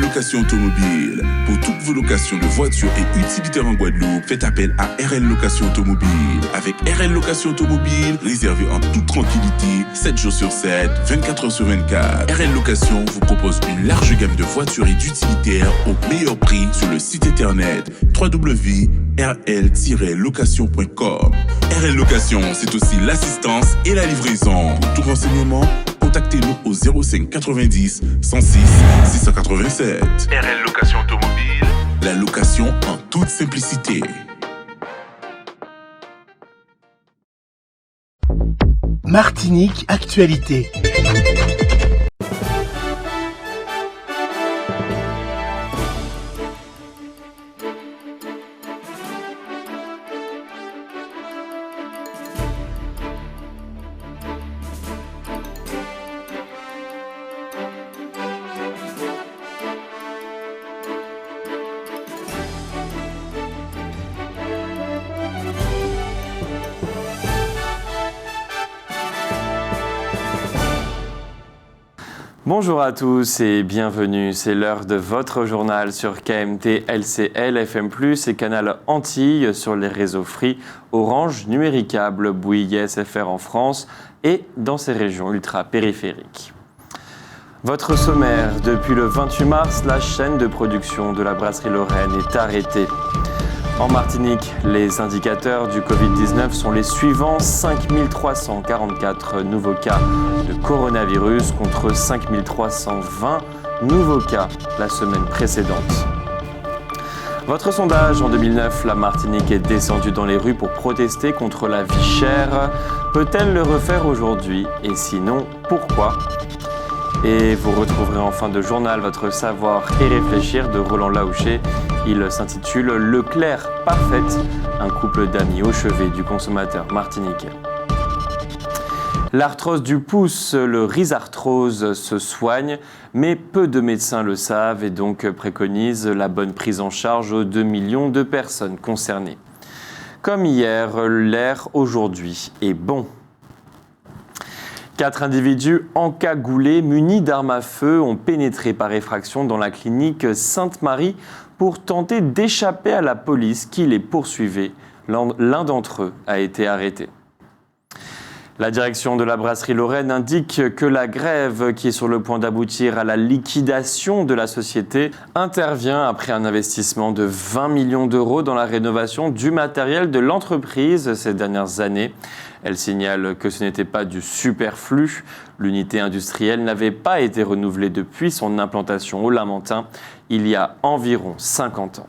Location Automobile. Pour toutes vos locations de voitures et utilitaires en Guadeloupe, faites appel à RL Location Automobile. Avec RL Location Automobile, réservez en toute tranquillité, 7 jours sur 7, 24 heures sur 24. RL Location vous propose une large gamme de voitures et d'utilitaires au meilleur prix sur le site internet www.rl-location.com. RL Location, c'est aussi l'assistance et la livraison. Pour tout renseignement, contactez-nous au 05 90 106 687. RL Location Automobile, la location en toute simplicité. Martinique Actualité. Bonjour à tous et bienvenue, c'est l'heure de votre journal sur KMT, LCL, FM+, et Canal Antilles sur les réseaux Free, Orange, Numéricable, Bouygues, SFR en France et dans ces régions ultra-périphériques. Votre sommaire, depuis le 28 mars, la chaîne de production de la brasserie Lorraine est arrêtée. En Martinique, les indicateurs du Covid-19 sont les suivants. 5344 nouveaux cas de coronavirus contre 5320 nouveaux cas la semaine précédente. Votre sondage, en 2009, la Martinique est descendue dans les rues pour protester contre la vie chère. Peut-elle le refaire aujourd'hui? Et sinon, pourquoi? Et vous retrouverez en fin de journal votre savoir et réfléchir de Roland Laouché. Il s'intitule « Leclerc parfaite », un couple d'amis au chevet du consommateur martiniquais. L'arthrose du pouce, le rhizarthrose, se soigne, mais peu de médecins le savent et donc préconisent la bonne prise en charge aux 2 millions de personnes concernées. Comme hier, l'air aujourd'hui est bon. 4 individus encagoulés, munis d'armes à feu, ont pénétré par effraction dans la clinique Sainte-Marie pour tenter d'échapper à la police qui les poursuivait. L'un d'entre eux a été arrêté. La direction de la brasserie Lorraine indique que la grève, qui est sur le point d'aboutir à la liquidation de la société, intervient après un investissement de 20 millions d'euros dans la rénovation du matériel de l'entreprise ces dernières années. Elle signale que ce n'était pas du superflu. L'unité industrielle n'avait pas été renouvelée depuis son implantation au Lamentin il y a environ 50 ans.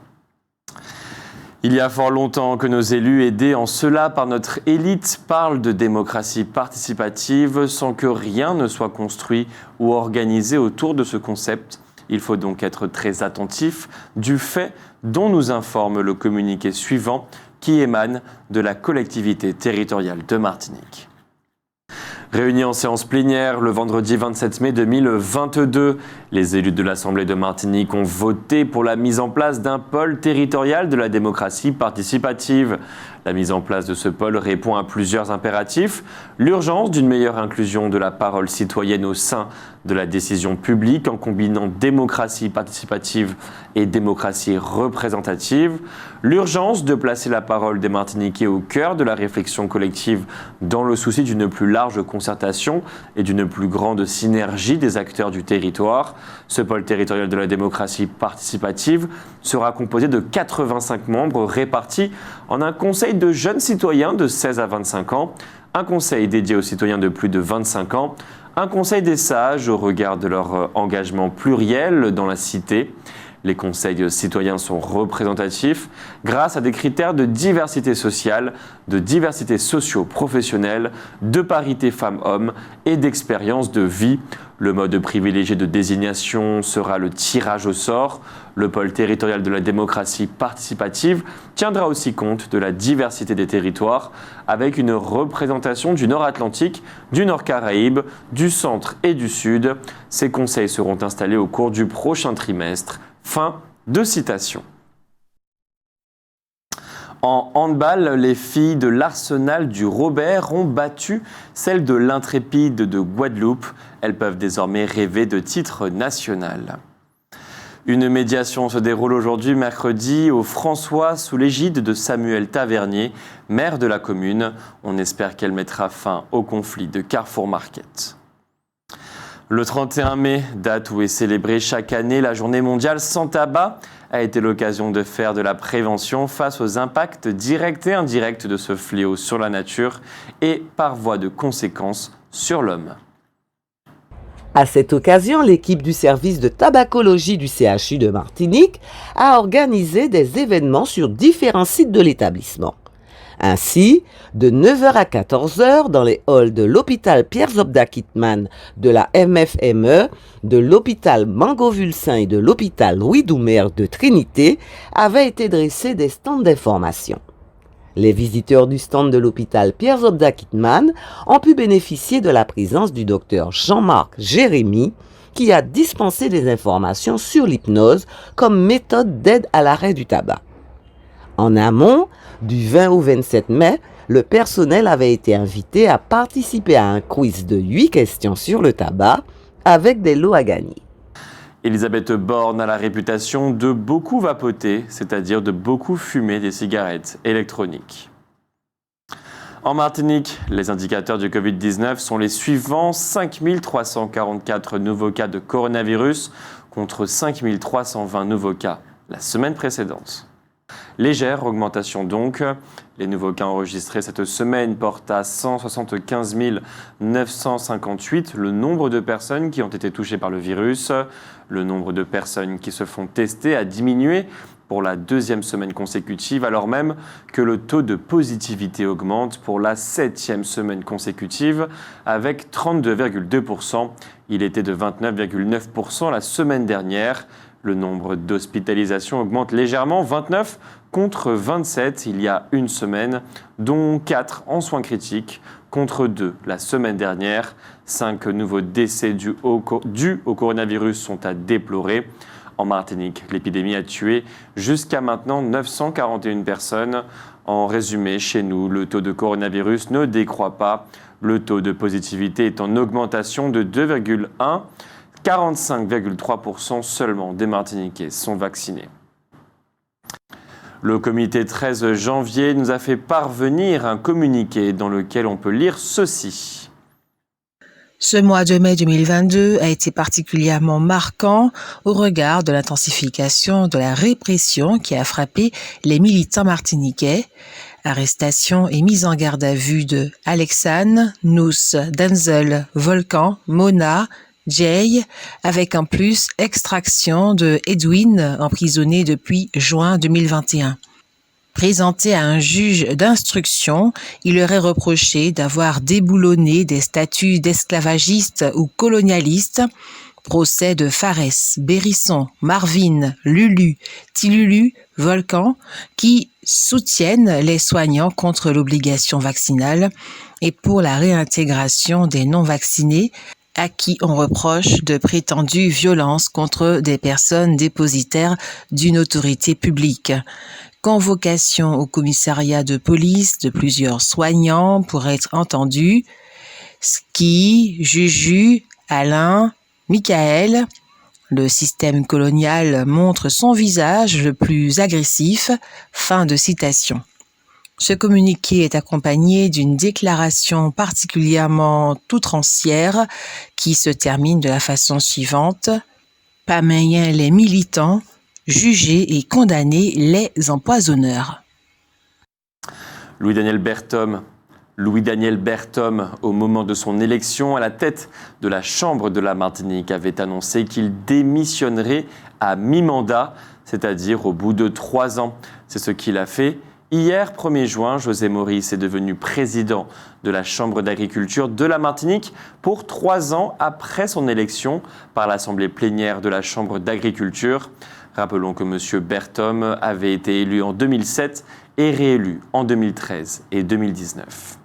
Il y a fort longtemps que nos élus, aidés en cela par notre élite, parlent de démocratie participative sans que rien ne soit construit ou organisé autour de ce concept. Il faut donc être très attentif du fait dont nous informe le communiqué suivant qui émane de la collectivité territoriale de Martinique. Réunis en séance plénière le vendredi 27 mai 2022, les élus de l'Assemblée de Martinique ont voté pour la mise en place d'un pôle territorial de la démocratie participative. La mise en place de ce pôle répond à plusieurs impératifs. L'urgence d'une meilleure inclusion de la parole citoyenne au sein de la décision publique en combinant démocratie participative et démocratie représentative. L'urgence de placer la parole des Martiniquais au cœur de la réflexion collective dans le souci d'une plus large concertation et d'une plus grande synergie des acteurs du territoire. Ce pôle territorial de la démocratie participative sera composé de 85 membres répartis en un conseil de jeunes citoyens de 16 à 25 ans, un conseil dédié aux citoyens de plus de 25 ans, un conseil des sages au regard de leur engagement pluriel dans la cité. Les conseils citoyens sont représentatifs grâce à des critères de diversité sociale, de diversité socio-professionnelle, de parité femmes-hommes et d'expérience de vie. Le mode privilégié de désignation sera le tirage au sort. Le pôle territorial de la démocratie participative tiendra aussi compte de la diversité des territoires avec une représentation du Nord-Atlantique, du Nord-Caraïbe, du Centre et du Sud. Ces conseils seront installés au cours du prochain trimestre. Fin de citation. En handball, les filles de l'Arsenal du Robert ont battu celles de l'Intrépide de Guadeloupe. Elles peuvent désormais rêver de titre national. Une médiation se déroule aujourd'hui, mercredi, au François, sous l'égide de Samuel Tavernier, maire de la commune. On espère qu'elle mettra fin au conflit de Carrefour Market. Le 31 mai, date où est célébrée chaque année la journée mondiale sans tabac, a été l'occasion de faire de la prévention face aux impacts directs et indirects de ce fléau sur la nature et par voie de conséquence sur l'homme. À cette occasion, l'équipe du service de tabacologie du CHU de Martinique a organisé des événements sur différents sites de l'établissement. Ainsi, de 9h à 14h dans les halls de l'hôpital Pierre-Zobda Kittmann, de la MFME, de l'hôpital Mangovulsin et de l'hôpital Louis Doumer de Trinité avaient été dressés des stands d'information. Les visiteurs du stand de l'hôpital Pierre-Zobda Kittmann ont pu bénéficier de la présence du docteur Jean-Marc Jérémy, qui a dispensé des informations sur l'hypnose comme méthode d'aide à l'arrêt du tabac. En amont, du 20 au 27 mai, le personnel avait été invité à participer à un quiz de 8 questions sur le tabac avec des lots à gagner. Elisabeth Borne a la réputation de beaucoup vapoter, c'est-à-dire de beaucoup fumer des cigarettes électroniques. En Martinique, les indicateurs du Covid-19 sont les suivants. 5 344 nouveaux cas de coronavirus contre 5 320 nouveaux cas la semaine précédente. Légère augmentation donc. Les nouveaux cas enregistrés cette semaine portent à 175 958 le nombre de personnes qui ont été touchées par le virus. Le nombre de personnes qui se font tester a diminué pour la deuxième semaine consécutive, alors même que le taux de positivité augmente pour la 7e semaine consécutive avec 32,2%. Il était de 29,9% la semaine dernière. Le nombre d'hospitalisations augmente légèrement, 29 contre 27 il y a une semaine, dont 4 en soins critiques contre 2 la semaine dernière. 5 nouveaux décès dus au coronavirus sont à déplorer. En Martinique, l'épidémie a tué jusqu'à maintenant 941 personnes. En résumé, chez nous, le taux de coronavirus ne décroît pas. Le taux de positivité est en augmentation de 2,1%. 45,3% seulement des Martiniquais sont vaccinés. Le comité 13 janvier nous a fait parvenir un communiqué dans lequel on peut lire ceci. Ce mois de mai 2022 a été particulièrement marquant au regard de l'intensification de la répression qui a frappé les militants martiniquais. Arrestation et mise en garde à vue de Alexane, Nous, Denzel, Volcan, Mona, Jay, avec en plus extraction de Edwin, emprisonné depuis juin 2021. Présenté à un juge d'instruction, il aurait reproché d'avoir déboulonné des statuts d'esclavagistes ou colonialistes. Procès de Fares, Bérisson, Marvin, Lulu, Tilulu, Volcan, qui soutiennent les soignants contre l'obligation vaccinale et pour la réintégration des non-vaccinés, à qui on reproche de prétendues violences contre des personnes dépositaires d'une autorité publique. Convocation au commissariat de police de plusieurs soignants pour être entendus. Ski, Juju, Alain, Michael. Le système colonial montre son visage le plus agressif. Fin de citation. Ce communiqué est accompagné d'une déclaration particulièrement outrancière qui se termine de la façon suivante. Pameyen les militants, juger et condamner les empoisonneurs. Louis-Daniel Berthom, au moment de son élection à la tête de la Chambre de la Martinique, avait annoncé qu'il démissionnerait à mi-mandat, c'est-à-dire au bout de 3 ans. C'est ce qu'il a fait. Hier, 1er juin, José Maurice est devenu président de la Chambre d'agriculture de la Martinique pour 3 ans après son élection par l'Assemblée plénière de la Chambre d'agriculture. Rappelons que M. Berthom avait été élu en 2007 et réélu en 2013 et 2019.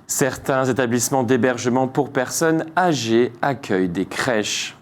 Certains établissements d'hébergement pour personnes âgées accueillent des crèches.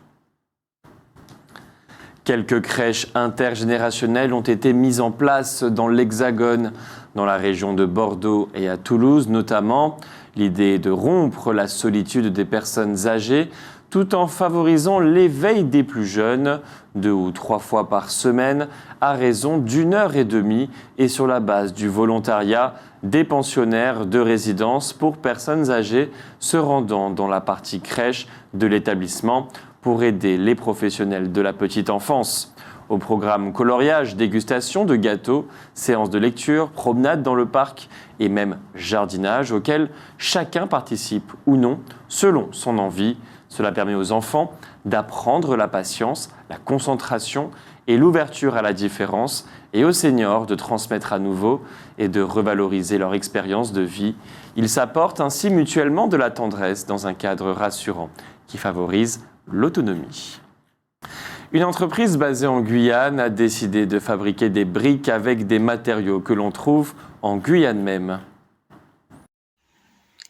Quelques crèches intergénérationnelles ont été mises en place dans l'Hexagone, dans la région de Bordeaux et à Toulouse notamment. L'idée est de rompre la solitude des personnes âgées tout en favorisant l'éveil des plus jeunes, 2 ou 3 fois par semaine, à raison d'1h30 et sur la base du volontariat des pensionnaires de résidence pour personnes âgées se rendant dans la partie crèche de l'établissement pour aider les professionnels de la petite enfance. Au programme coloriage, dégustation de gâteaux, séances de lecture, promenade dans le parc et même jardinage auquel chacun participe ou non selon son envie. Cela permet aux enfants d'apprendre la patience, la concentration et l'ouverture à la différence et aux seniors de transmettre à nouveau et de revaloriser leur expérience de vie. Ils s'apportent ainsi mutuellement de la tendresse dans un cadre rassurant qui favorise l'autonomie. Une entreprise basée en Guyane a décidé de fabriquer des briques avec des matériaux que l'on trouve en Guyane même.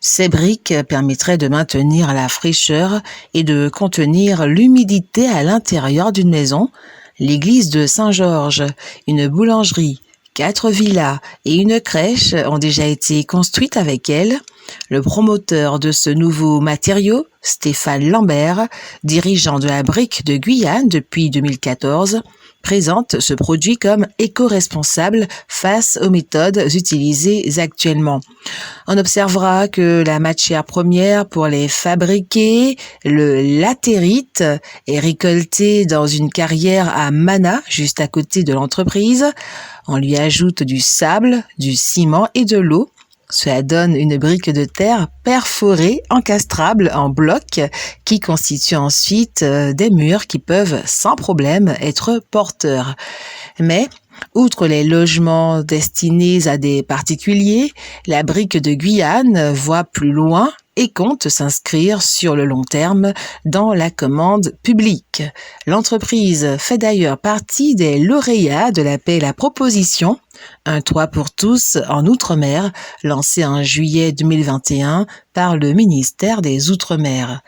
Ces briques permettraient de maintenir la fraîcheur et de contenir l'humidité à l'intérieur d'une maison. L'église de Saint-Georges, une boulangerie, 4 villas et une crèche ont déjà été construites avec elles. Le promoteur de ce nouveau matériau, Stéphane Lambert, dirigeant de la brique de Guyane depuis 2014, présente ce produit comme éco-responsable face aux méthodes utilisées actuellement. On observera que la matière première pour les fabriquer, le latérite, est récoltée dans une carrière à Mana, juste à côté de l'entreprise. On lui ajoute du sable, du ciment et de l'eau. Cela donne une brique de terre perforée, encastrable en blocs qui constituent ensuite des murs qui peuvent sans problème être porteurs. Mais, outre les logements destinés à des particuliers, la brique de Guyane voit plus loin et compte s'inscrire sur le long terme dans la commande publique. L'entreprise fait d'ailleurs partie des lauréats de l'appel à proposition Un toit pour tous en Outre-mer, lancé en juillet 2021 par le ministère des Outre-mer.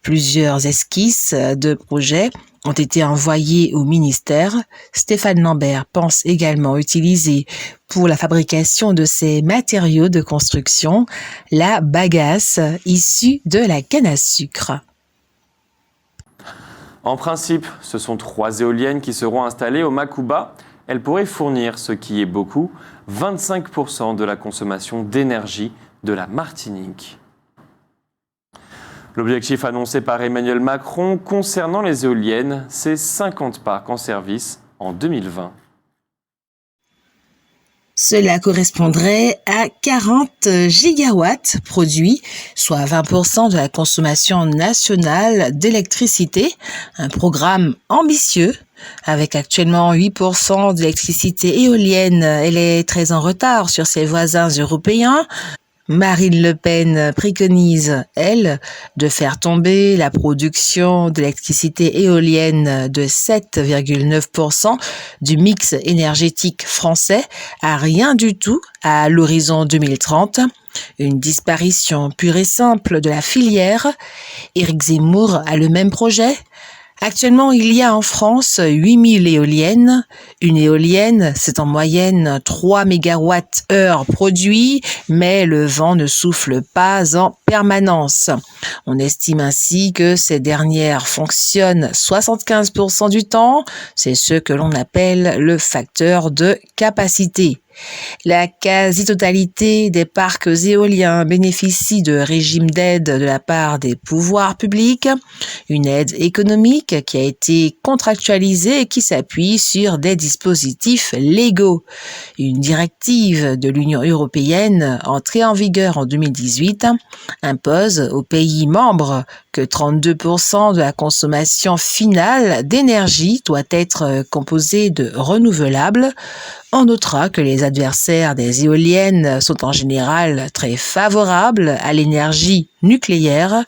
Plusieurs esquisses de projets ont été envoyées au ministère. Stéphane Lambert pense également utiliser pour la fabrication de ces matériaux de construction la bagasse issue de la canne à sucre. En principe, ce sont 3 éoliennes qui seront installées au Makouba. Elles pourraient fournir, ce qui est beaucoup, 25% de la consommation d'énergie de la Martinique. L'objectif annoncé par Emmanuel Macron concernant les éoliennes, c'est 50 parcs en service en 2020. Cela correspondrait à 40 gigawatts produits, soit 20% de la consommation nationale d'électricité. Un programme ambitieux, avec actuellement 8% d'électricité éolienne. Elle est très en retard sur ses voisins européens. Marine Le Pen préconise, elle, de faire tomber la production d'électricité éolienne de 7,9% du mix énergétique français à rien du tout à l'horizon 2030. Une disparition pure et simple de la filière. Éric Zemmour a le même projet. Actuellement, il y a en France 8000 éoliennes. Une éolienne, c'est en moyenne 3 mégawatts-heure produits, mais le vent ne souffle pas en permanence. On estime ainsi que ces dernières fonctionnent 75% du temps. C'est ce que l'on appelle le facteur de capacité. La quasi-totalité des parcs éoliens bénéficie de régimes d'aide de la part des pouvoirs publics, une aide économique qui a été contractualisée et qui s'appuie sur des dispositifs légaux. Une directive de l'Union européenne, entrée en vigueur en 2018, impose aux pays membres que 32% de la consommation finale d'énergie doit être composée de renouvelables. On notera que les adversaires des éoliennes sont en général très favorables à l'énergie nucléaire.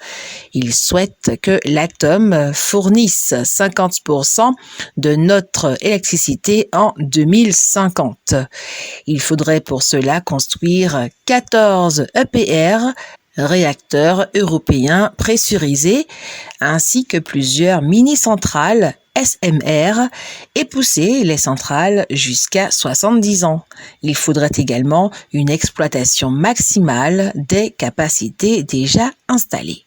Ils souhaitent que l'atome fournisse 50% de notre électricité en 2050. Il faudrait pour cela construire 14 EPR, réacteurs européens pressurisés, ainsi que plusieurs mini-centrales SMR et pousser les centrales jusqu'à 70 ans. Il faudrait également une exploitation maximale des capacités déjà installées.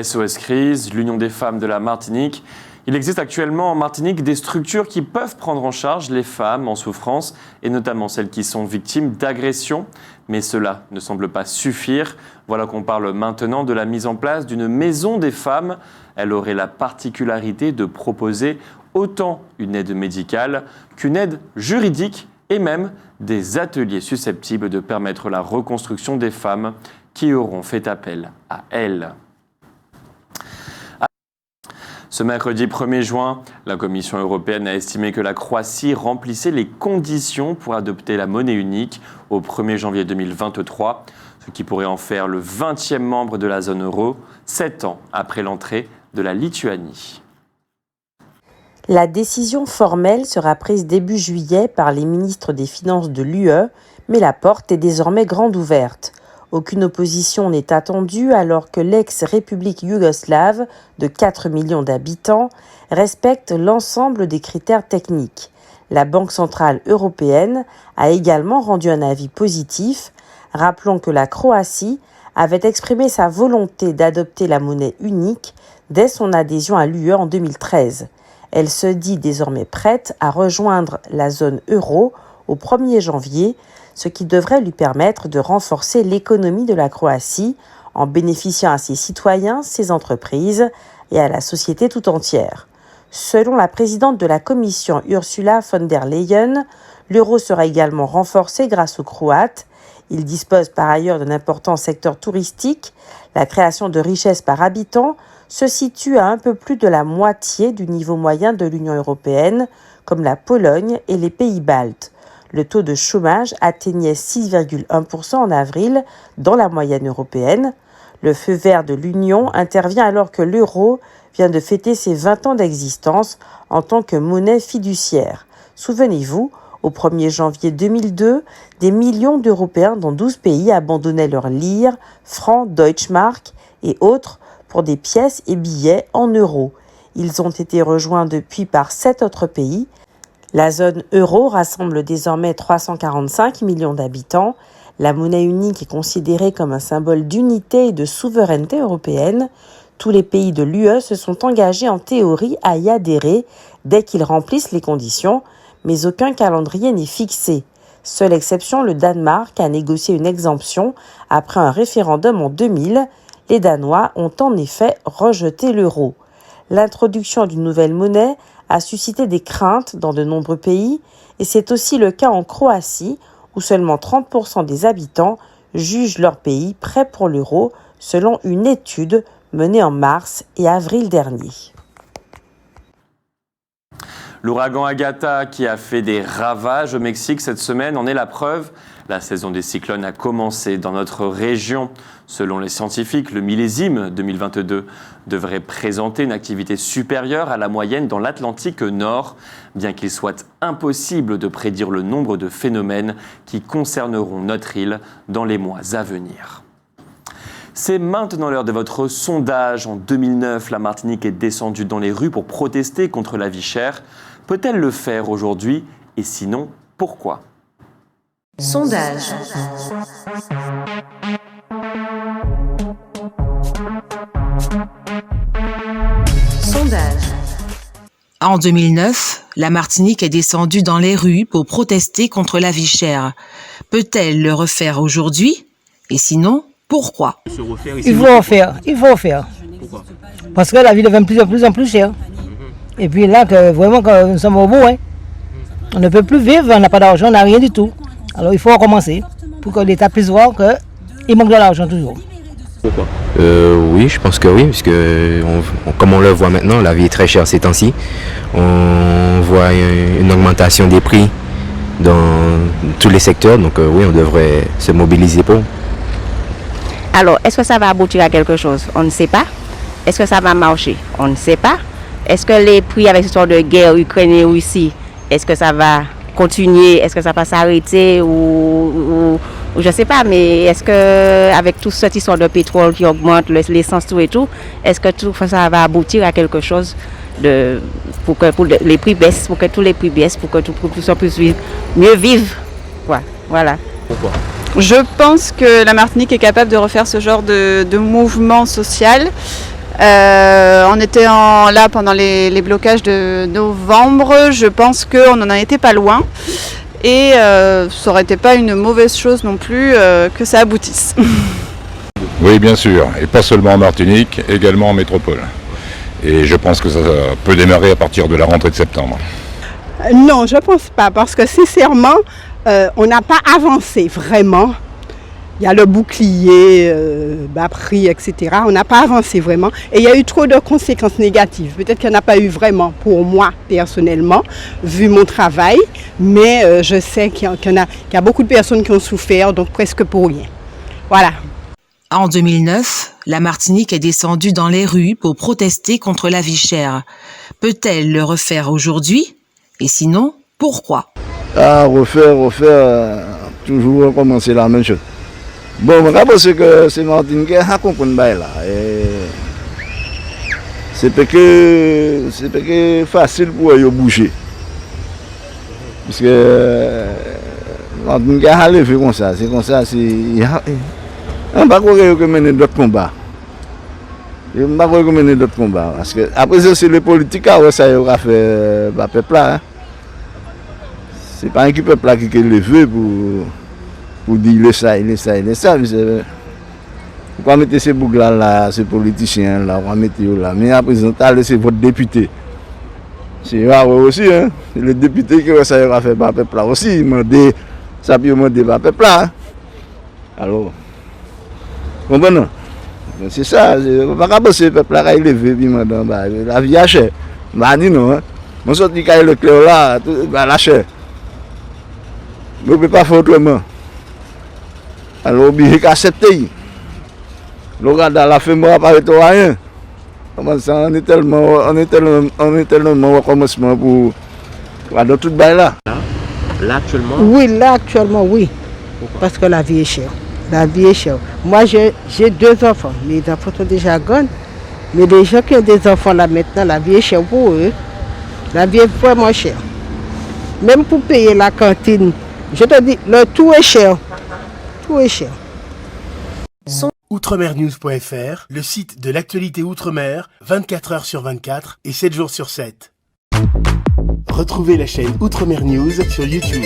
SOS Crise, l'Union des femmes de la Martinique. Il existe actuellement en Martinique des structures qui peuvent prendre en charge les femmes en souffrance et notamment celles qui sont victimes d'agressions. Mais cela ne semble pas suffire. Voilà qu'on parle maintenant de la mise en place d'une maison des femmes. Elle aurait la particularité de proposer autant une aide médicale qu'une aide juridique et même des ateliers susceptibles de permettre la reconstruction des femmes qui auront fait appel à elle. Ce mercredi 1er juin, la Commission européenne a estimé que la Croatie remplissait les conditions pour adopter la monnaie unique au 1er janvier 2023, ce qui pourrait en faire le 20e membre de la zone euro, 7 ans après l'entrée de la Lituanie. La décision formelle sera prise début juillet par les ministres des Finances de l'UE, mais la porte est désormais grande ouverte. Aucune opposition n'est attendue alors que l'ex-république yougoslave de 4 millions d'habitants respecte l'ensemble des critères techniques. La Banque centrale européenne a également rendu un avis positif. Rappelons que la Croatie avait exprimé sa volonté d'adopter la monnaie unique dès son adhésion à l'UE en 2013. Elle se dit désormais prête à rejoindre la zone euro au 1er janvier, ce qui devrait lui permettre de renforcer l'économie de la Croatie en bénéficiant à ses citoyens, ses entreprises et à la société tout entière. Selon la présidente de la Commission Ursula von der Leyen, l'euro sera également renforcé grâce aux Croates. Il dispose par ailleurs d'un important secteur touristique. La création de richesses par habitant se situe à un peu plus de la moitié du niveau moyen de l'Union européenne, comme la Pologne et les pays baltes. Le taux de chômage atteignait 6,1% en avril dans la moyenne européenne. Le feu vert de l'Union intervient alors que l'euro vient de fêter ses 20 ans d'existence en tant que monnaie fiduciaire. Souvenez-vous, au 1er janvier 2002, des millions d'Européens dans 12 pays abandonnaient leur lire, francs, Deutschmark et autres pour des pièces et billets en euros. Ils ont été rejoints depuis par 7 autres pays. La zone euro rassemble désormais 345 millions d'habitants. La monnaie unique est considérée comme un symbole d'unité et de souveraineté européenne. Tous les pays de l'UE se sont engagés en théorie à y adhérer dès qu'ils remplissent les conditions, mais aucun calendrier n'est fixé. Seule exception, le Danemark a négocié une exemption après un référendum en 2000. Les Danois ont en effet rejeté l'euro. L'introduction d'une nouvelle monnaie a suscité des craintes dans de nombreux pays et c'est aussi le cas en Croatie où seulement 30% des habitants jugent leur pays prêt pour l'euro selon une étude menée en mars et avril dernier. L'ouragan Agatha qui a fait des ravages au Mexique cette semaine en est la preuve. La saison des cyclones a commencé dans notre région. Selon les scientifiques, le millésime 2022 devrait présenter une activité supérieure à la moyenne dans l'Atlantique Nord, bien qu'il soit impossible de prédire le nombre de phénomènes qui concerneront notre île dans les mois à venir. C'est maintenant l'heure de votre sondage. En 2009, la Martinique est descendue dans les rues pour protester contre la vie chère. Peut-elle le faire aujourd'hui? Et sinon, pourquoi? Sondage. En 2009, la Martinique est descendue dans les rues pour protester contre la vie chère. Peut-elle le refaire aujourd'hui? Et sinon, pourquoi? Il faut refaire. Pourquoi? Parce que la vie devient de plus en plus chère. Et puis là, vraiment, nous sommes au bout. On ne peut plus vivre, on n'a pas d'argent, on n'a rien du tout. Alors il faut recommencer pour que l'État puisse voir qu'il manque de l'argent toujours. Pourquoi? Oui, je pense que oui, puisque comme on le voit maintenant, la vie est très chère ces temps-ci. On voit une augmentation des prix dans tous les secteurs, donc oui, on devrait se mobiliser pour. Alors, est-ce que ça va aboutir à quelque chose? On ne sait pas. Est-ce que ça va marcher? On ne sait pas. Est-ce que les prix avec cette histoire de guerre Ukraine et Russie, est-ce que ça va continuer? Est-ce que ça va s'arrêter ou je ne sais pas, mais est-ce que avec toute cette histoire de pétrole qui augmente, l'essence, tout et tout, est-ce que tout ça va aboutir à quelque chose pour que les prix baissent, pour que tous les prix baissent, pour que tout ça puisse mieux vivre? Voilà. Pourquoi? Je pense que la Martinique est capable de refaire ce genre de mouvement social. On était là pendant les blocages de novembre. Je pense qu'on n'en était pas loin. Et ça n'aurait été pas une mauvaise chose non plus que ça aboutisse. Oui, bien sûr. Et pas seulement en Martinique, également en métropole. Et je pense que ça peut démarrer à partir de la rentrée de septembre. Non, je ne pense pas. Parce que sincèrement, on n'a pas avancé vraiment. Il y a le bouclier, bas prix, etc. On n'a pas avancé vraiment. Et il y a eu trop de conséquences négatives. Peut-être qu'il n'y en a pas eu vraiment pour moi, personnellement, vu mon travail. Mais je sais qu'il y a beaucoup de personnes qui ont souffert, donc presque pour rien. Voilà. En 2009, la Martinique est descendue dans les rues pour protester contre la vie chère. Peut-elle le refaire aujourd'hui? Et sinon, pourquoi? Refaire, toujours recommencer la même chose. Bon, je pense que c'est Martinique qui a compris là. C'est parce que facile pour eux bouger. Parce que Martinique a levé comme ça. C'est comme ça. On ne va pas mener d'autres combats. On ne va pas mener d'autres combats. Parce que après, c'est les politiques qui ont fait le peuple là. Ce n'est pas un peuple là qui est levé pour dire il est ça. On va mettre ces boucles là, ces politiciens là, on va mettre là. Mais à présent, c'est votre député. C'est rare aussi, hein. C'est le député qui ça aura fait par peuple là aussi. Ça peut demander par peuple là. Alors, comprenez? C'est ça. On va pas penser que le peuple là est levé, la vie est chère. Je dis non. On sort du cas le cœur là, la chère. On ne peut pas faire autrement. Alors, on est accepté. Le gars dans la fin, moi, pas rien. On est tellement au commencement pour dans tout le bail là. Là, actuellement? Oui, là, actuellement, oui. Pourquoi? Parce que la vie est chère. La vie est chère. Moi, j'ai 2 enfants. Mes enfants sont déjà grands. Mais les gens qui ont des enfants là maintenant, la vie est chère pour eux. La vie est vraiment chère. Même pour payer la cantine, je te dis, le tout est cher. Tout est cher. Outremernews.fr, le site de l'actualité outre-mer, 24 heures sur 24 et 7 jours sur 7. Retrouvez la chaîne Outremer News sur YouTube.